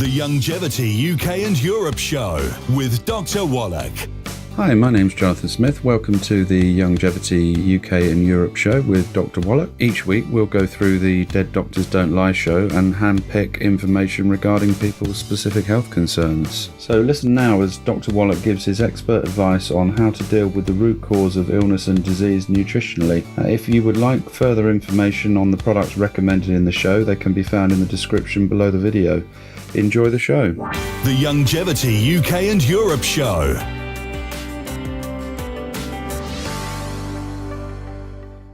The Youngevity UK and Europe Show with Dr. Wallach. Hi, my name's Jonathan Smith. Welcome to the Youngevity UK and Europe Show with Dr. Wallach. Each week we'll go through the Dead Doctors Don't Lie show and handpick information regarding people's specific health concerns. So listen now as Dr. Wallach gives his expert advice on how to deal with the root cause of illness and disease nutritionally. If you would like further information on the products recommended in the show, they can be found in the description below the video. Enjoy the show. The Youngevity UK and Europe Show.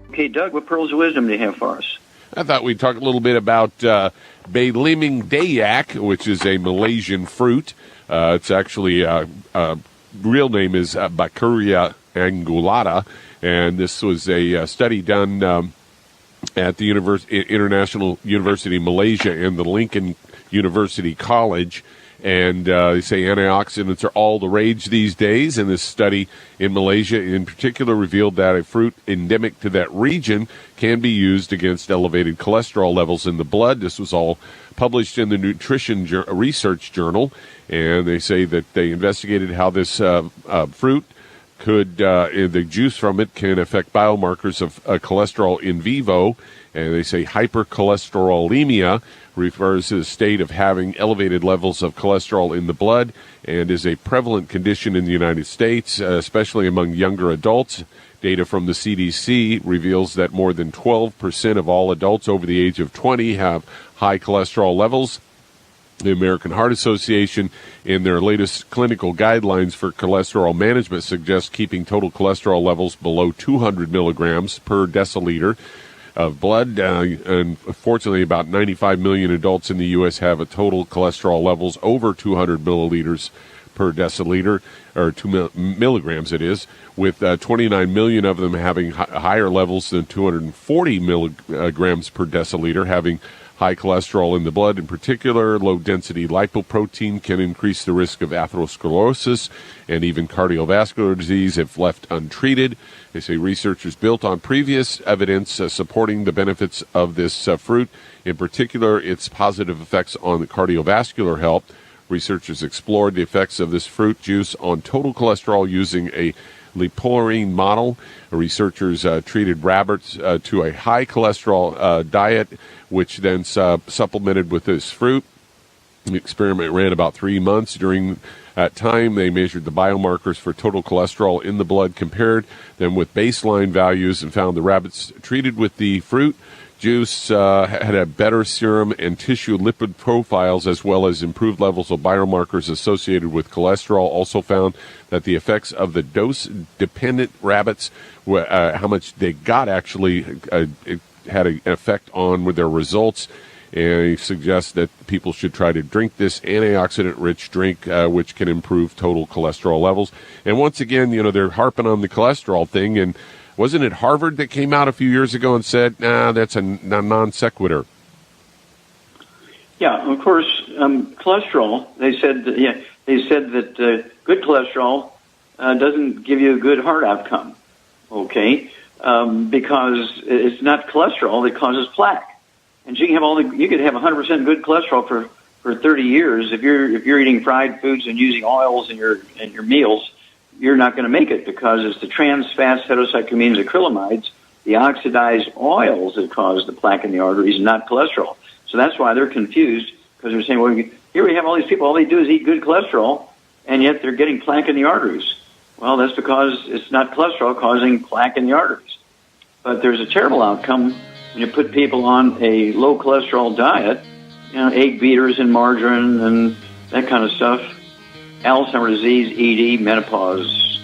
Okay, Doug, what pearls of wisdom do you have for us? I thought we'd talk a little bit about Belimbing Dayak, which is a Malaysian fruit. It's actually, real name is Bakuria angulata, and this was a study done at the International University of Malaysia and the Lincoln University College. And they say antioxidants are all the rage these days, and this study in Malaysia in particular revealed that a fruit endemic to that region can be used against elevated cholesterol levels in the blood. This was all published in the Nutrition Research Journal, and they say that they investigated how this fruit could, the juice from it can affect biomarkers of cholesterol in vivo, and they say hypercholesterolemia refers to the state of having elevated levels of cholesterol in the blood and is a prevalent condition in the United States, especially among younger adults. Data from the CDC reveals that more than 12% of all adults over the age of 20 have high cholesterol levels. The American Heart Association, in their latest clinical guidelines for cholesterol management, suggests keeping total cholesterol levels below 200 milligrams per deciliter of blood. Unfortunately, about 95 million adults in the U.S. have a total cholesterol levels over 200 milliliters per deciliter, or 2 milligrams it is, with 29 million of them having higher levels than 240 milligrams per deciliter, having high cholesterol in the blood. In particular, low-density lipoprotein can increase the risk of atherosclerosis and even cardiovascular disease if left untreated. They say researchers built on previous evidence supporting the benefits of this fruit, in particular its positive effects on the cardiovascular health. Researchers explored the effects of this fruit juice on total cholesterol using a lipoprene model. Researchers treated rabbits to a high cholesterol diet, which then supplemented with this fruit. The experiment ran about 3 months. During that time, they measured the biomarkers for total cholesterol in the blood, compared them with baseline values, and found the rabbits treated with the fruit juice had a better serum and tissue lipid profiles, as well as improved levels of biomarkers associated with cholesterol. Also found that the effects of the dose-dependent rabbits, how much they got actually, it had an effect on their results. And he suggests that people should try to drink this antioxidant-rich drink, which can improve total cholesterol levels. And once again, they're harping on the cholesterol thing, and wasn't it Harvard that came out a few years ago and said, nah, that's a non sequitur? Yeah, of course, cholesterol, they said that good cholesterol doesn't give you a good heart outcome, okay, because it's not cholesterol that causes plaque. And you could have 100% good cholesterol for 30 years. If you're eating fried foods and using oils in your meals, you're not going to make it, because it's the trans fats, heterocyclamines, acrylamides, the oxidized oils that cause the plaque in the arteries, not cholesterol. So that's why they're confused, because they're saying, well, here we have all these people, all they do is eat good cholesterol, and yet they're getting plaque in the arteries. Well, that's because it's not cholesterol causing plaque in the arteries. But there's a terrible outcome when you put people on a low cholesterol diet, egg beaters and margarine and that kind of stuff. Alzheimer's disease, ED, menopause,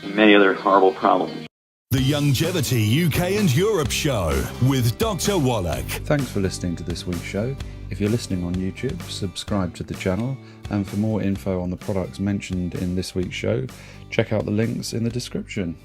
and many other horrible problems. The Youngevity UK and Europe Show with Dr. Wallach. Thanks for listening to this week's show. If you're listening on YouTube, subscribe to the channel, and for more info on the products mentioned in this week's show, check out the links in the description.